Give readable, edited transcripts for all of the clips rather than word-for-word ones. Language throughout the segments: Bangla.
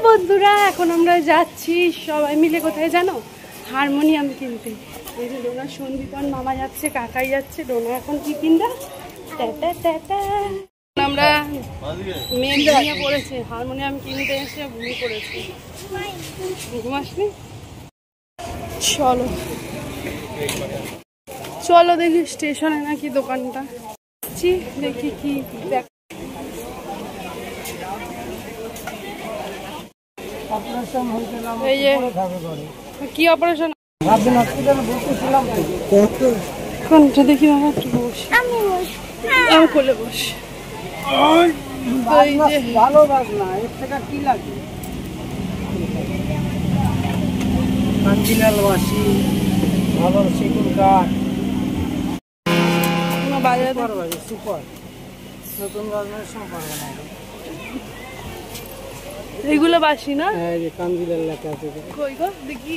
বন্ধুরা এখন আমরা যাচ্ছি সবাই মিলে কোথায় জানো, হারমোনিয়াম কিনতে। এই যে ডোনা সন্দীপন মামা যাচ্ছে, কাকাই যাচ্ছে, ডোনা এখন কি কিনবে, আমরা মেয়ে ঘুমিয়ে পড়েছে, হারমোনিয়াম কিনতে এসে ঘুমিয়ে পড়েছে। ঘুমাসনি? চলো চলো দেখি স্টেশনে নাকি দোকানটা, দেখি কি দেখ। এই যে কি অপারেশন, কোনটা দেখি মামা, একটু বস, আমি কোলে বস। ভালো বাস না, এর থেকে কি লাগে? কাঞ্জিলাল বাসি, ভালো সেগুন কাঠ, সুপার নতুন বাজারের সব পারবে না। এইগুলো বাসি না, কাঞ্জিলাল লেখা আছে। কই গো দেখি,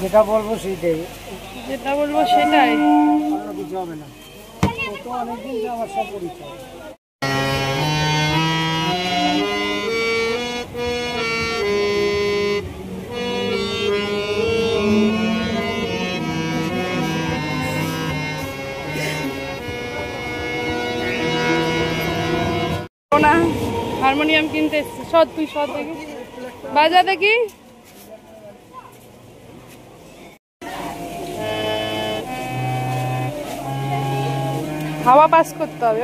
যেটা বলবো সেটাই, যেটা বলবো সেটাই, কিছু হবে না। তো অনেকদিন যাওয়ার সব পরিচয়। না হারমোনিয়াম কিনতে এসছি। সব তুই সব দেখি বাজা দেখি। হাওয়া পাস করতে হবে।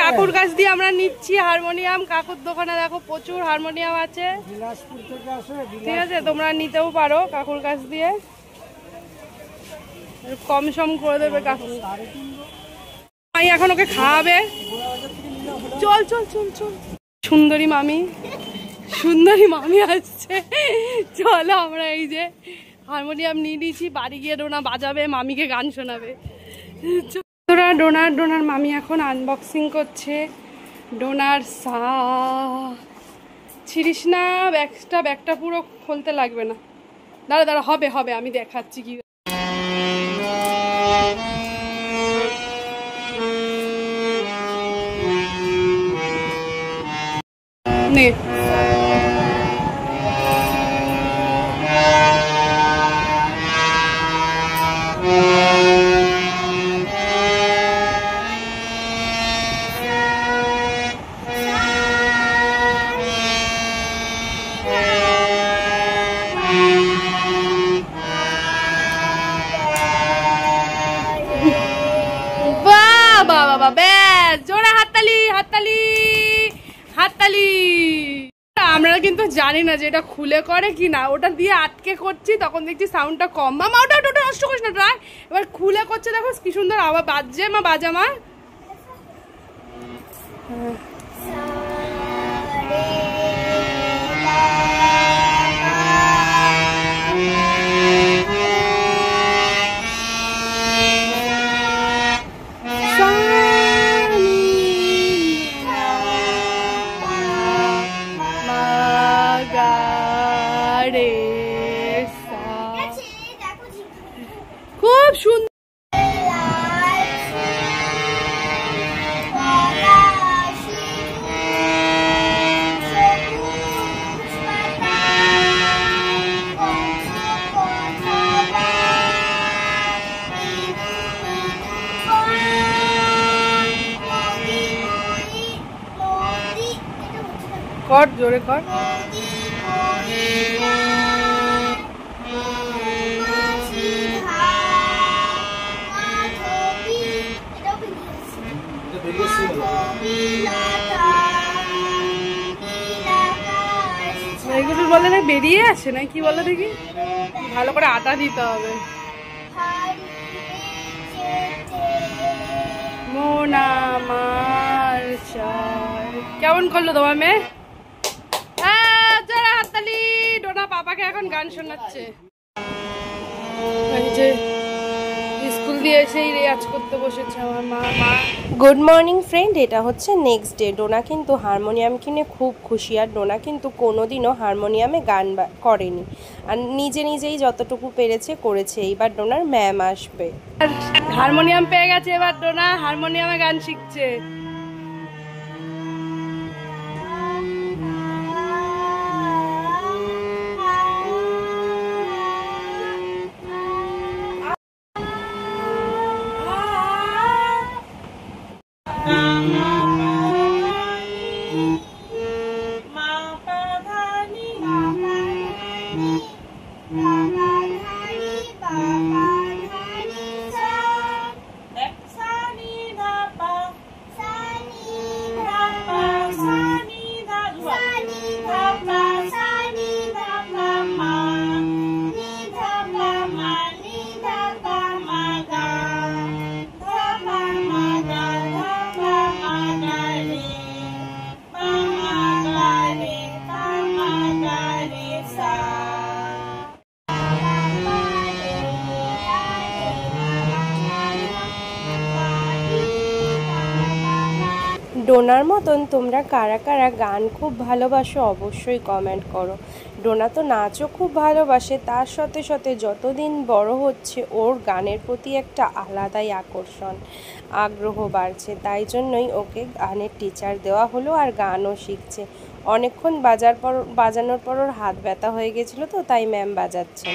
কাকুর কাছ দিয়ে আমরা নিচ্ছি হারমোনিয়াম। কাকুর দোকানে দেখো প্রচুর হারমোনিয়াম আছে, ঠিক আছে, তোমরা নিতেও পারো কাকুর কাছ দিয়ে, কম সম করে দেবে কাকু। আমি এখন ওকে খাওয়াবে। চল চল চল চল, সুন্দরী মামি, সুন্দরী মামি আসছে। চলো আমরা এই যে হারমোনিয়াম নিয়ে নিয়েছি, বাড়ি গিয়ে ডোনা বাজাবে, মামিকে গান শোনাবে। ডোনার মামি এখন আনবক্সিং করছে। ডোনার ছিড়িস না ব্যাগটা পুরো খুলতে লাগবে না, দাঁড়া দাঁড়া, হবে আমি দেখাচ্ছি কি। নে আমরা কিন্তু জানি না যে এটা খুলে করে কি না, ওটা দিয়ে আটকে করছি, তখন দেখছি সাউন্ডটা কম। মা ওটা নষ্ট করিস না, ট্রাই এবার খুলে করছে, দেখো কি সুন্দর আবার বাজছে। মা বাজা মা, খুব সুন্দর। কর জোরে কর। এগুলো বলে না বেরিয়ে আসে না, কি বলে দেখি, ভালো করে আটা দিতে হবে। কেমন করলো তোমার মেয়ে? হাততালি। ডোনা পাপাকে এখন গান শোনাচ্ছে। স্কুল স্কুলে এসেই রেয়াজ করতে বসেছে আমার মা। গুড মর্নিং ফ্রেন্ড, এটা হচ্ছে নেক্সট ডে। ডোনা কিন্তু হারমোনিয়াম কিনে খুব খুশি। আর ডোনা কিন্তু কোনোদিনও হারমোনিয়ামে গান করেনি, আর নিজে নিজেই যতটুকু পেরেছে করেছে। এইবার ডোনার ম্যাম আসবে, হারমোনিয়াম পেয়ে গেছে, এবার ডোনা হারমোনিয়ামে গান শিখছে। ডোনার মতন তোমরা কারা কারা গান খুব ভালোবাসো অবশ্যই কমেন্ট করো। ডোনা তো নাচও খুব ভালোবাসে, তার সাথে সাথে যতদিন বড় হচ্ছে ওর গানের প্রতি একটা আলাদাই আকর্ষণ, আগ্রহ বাড়ছে। তাই জন্যই ওকে গানের টিচার দেওয়া হলো, আর গানও শিখছে। অনেকক্ষণ বাজানোর পর ওর হাত ব্যথা হয়ে গেছিলো, তো তাই ম্যাম বাজাচ্ছেন।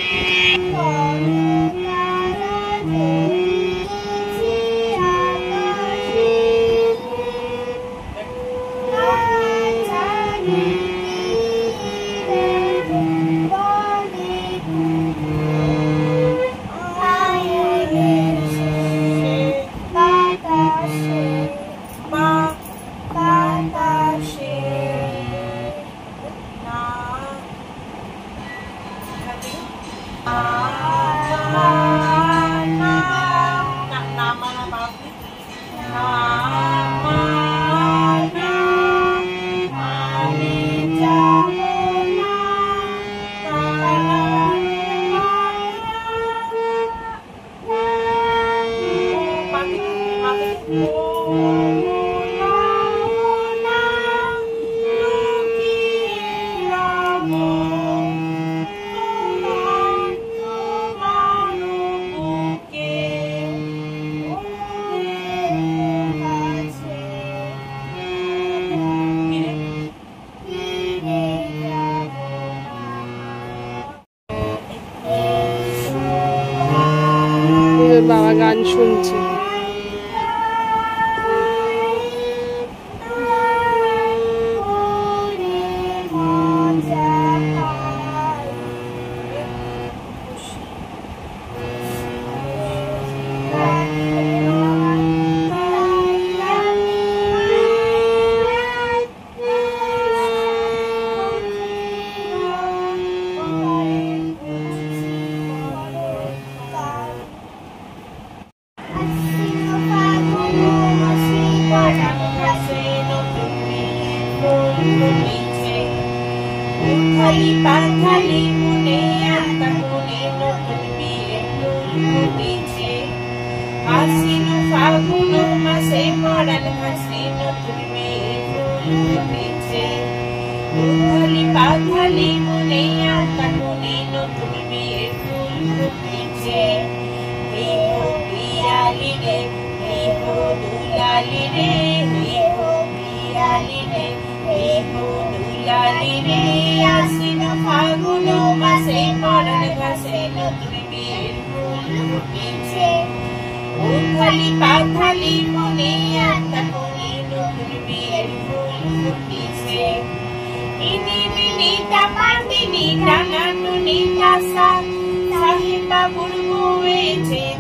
বাবা গান শুনছে।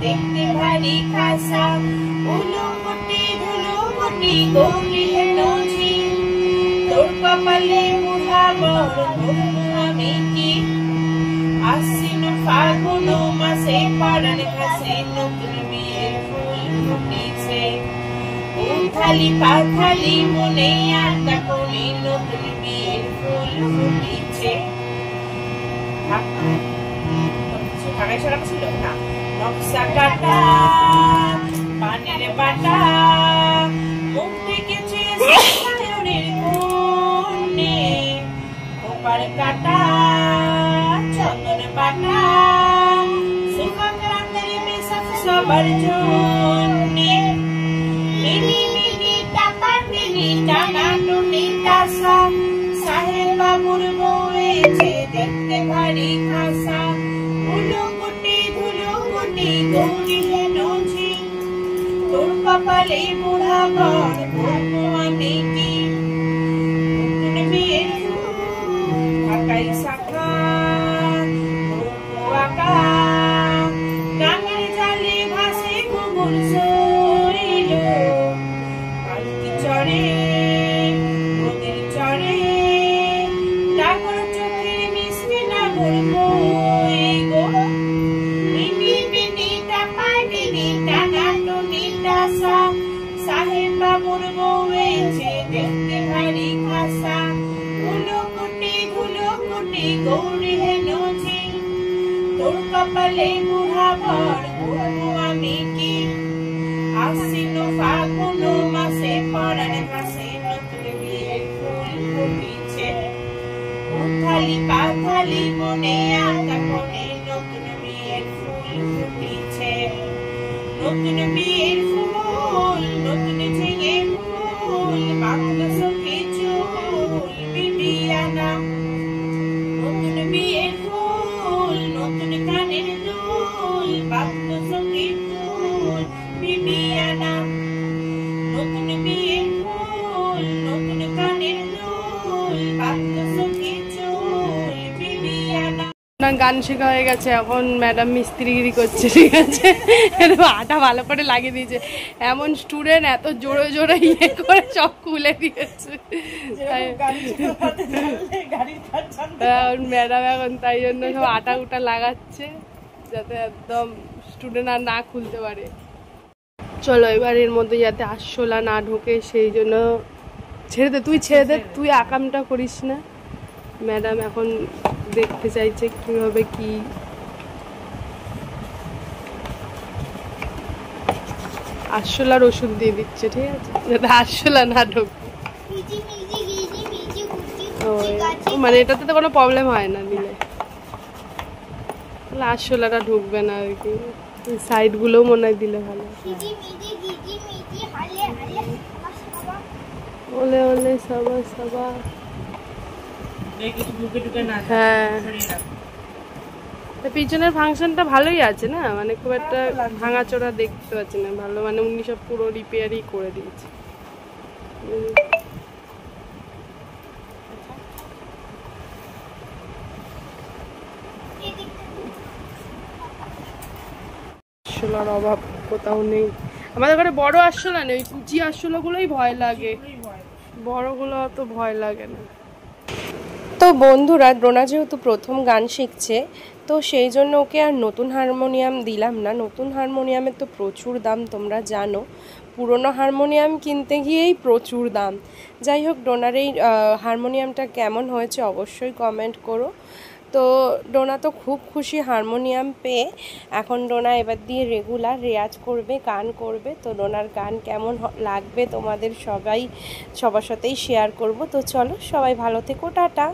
দেখতে ভারী খাসা উলো মুটি ধুলো মুটি গৌরী নজি তোর কপালে মুহা বড় আমি কি আশ্বিন ফাগুন মাসে পাড়ার ঘাসে নতুন বিয়ের ফুল ফুটেছে উঠালি পাখালি মনে আটা কোণে নতুন বিয়ের ফুল ফুটেছে ঢাকায় সারা ছিল না নকশা কাটা পানের বাটা মুক্তি গেছে সায়নের কোণে ওপার কাটা চন্দন বাটা সুখাগ্রামের মেশাক সবার জন্যে মিনি মিনি টাকা মিনি টাকা টুনি টাসা সাহেব বাবুর বউয়েছে দেখতে ভারী খাসা ধুলোকুটি ধুলোকুটি গৌরী হেনঝি তোর কপালে বুড়া বর বলবো আমি কি নতুন বিয়ের ঢাকাই শাখা বলবো আঁকা গাঙের জালে ভাসে কুকুর শৈল পালকি চড়ে নদীর চড়ে ডাকর চোখে মিশবে না বলবো গো মিনি মিনি টাকা মিনি টাকা টুনি টাসা সাহেব বাবুর বউয়েছে দেখতে ভারী খাসা ধুলোকুটি গৌরী হেনঝি তোর কপালে বুড়া বর বলবো আমি কি আশ্বিন ফাগুন মাসে পরাণ হাসে নতুন বিয়ের ফুল ফুটিছে উথালি পাথালি মনে আঁকা কোণে নতুন বিয়ের ফুল ফুটিছে নতুন বিয়ের ফুল নতুন ঝিঙে ফুল পাতলা সখী চুল বিবিয়ানা নতুন বিয়ের ফুল নতুন কানের দুল পাতলা সখী চুল বিবিয়ানা নতুন বিয়ের ফুল নতুন কানের দুল পাতলা সখী চুল বিবিয়ানা। গান শেখা হয়ে গেছে, এখন ম্যাডাম মিস্ত্রিগিরি করছে, ঠিক আছে, আটা ভালো করে লাগিয়ে দিয়েছে। এমন স্টুডেন্ট এত জোরে জোরে ইয়ে করে সব খুলে দিয়েছে ম্যাডাম এখন, তাই জন্য সব আটা উটা লাগাচ্ছে যাতে একদম স্টুডেন্ট আর না খুলতে পারে। চলো এবার এর মধ্যে যাতে আরশোলা না ঢোকে সেই জন্য ছেড়ে দে, তুই ছেড়ে দে, তুই আকামটা করিস না। ম্যাডাম এখন দেখতে চাইছে কিভাবে কি আরশোলার ওষুধ দিয়ে দিচ্ছে, ঠিক আছে, যাতে আরশোলা না ঢোকে। মানে এটাতে তো কোনো প্রবলেম হয় না দিলে, আরশোলাটা ঢুকবে না আর কি। সাইড গুলোও মনে হয় দিলে ভালো। ওলে ওলে সাবা সাবা। হ্যাঁ, পিছনের ফাংশনটা ভালোই আছে না, মানে খুব একটা ভাঙাচোরা দেখতে পাচ্ছি না, ভালো, মানে উনি সব পুরো রিপেয়ারই করে দিয়েছে। আরশোলার অভাব কোথাও নেই আমাদের ঘরে। বড় আরশোলা নেই, কুচি আরশোলাগুলোই ভয় লাগে, বড়গুলো অত ভয় লাগে না। তো বন্ধুরা, ডোনা যেহেতু প্রথম গান শিখছে, তো সেই জন্য ওকে আর নতুন হারমোনিয়াম দিলাম না। নতুন হারমোনিয়ামের তো প্রচুর দাম, তোমরা জানো, পুরনো হারমোনিয়াম কিনতে গিয়েই প্রচুর দাম। যাই হোক, ডোনার এই হারমোনিয়ামটা কেমন হয়েছে অবশ্যই কমেন্ট করো। তো ডোনা তো খুব খুশি হারমোনিয়াম পেয়ে। এখন ডোনা এবার দিয়ে রেগুলার রেয়াজ করবে, গান করবে। তো ডোনার গান কেমন লাগবে তোমাদের সবার সাথেই শেয়ার করব। তো চলো, সবাই ভালো থেকো, টাটা।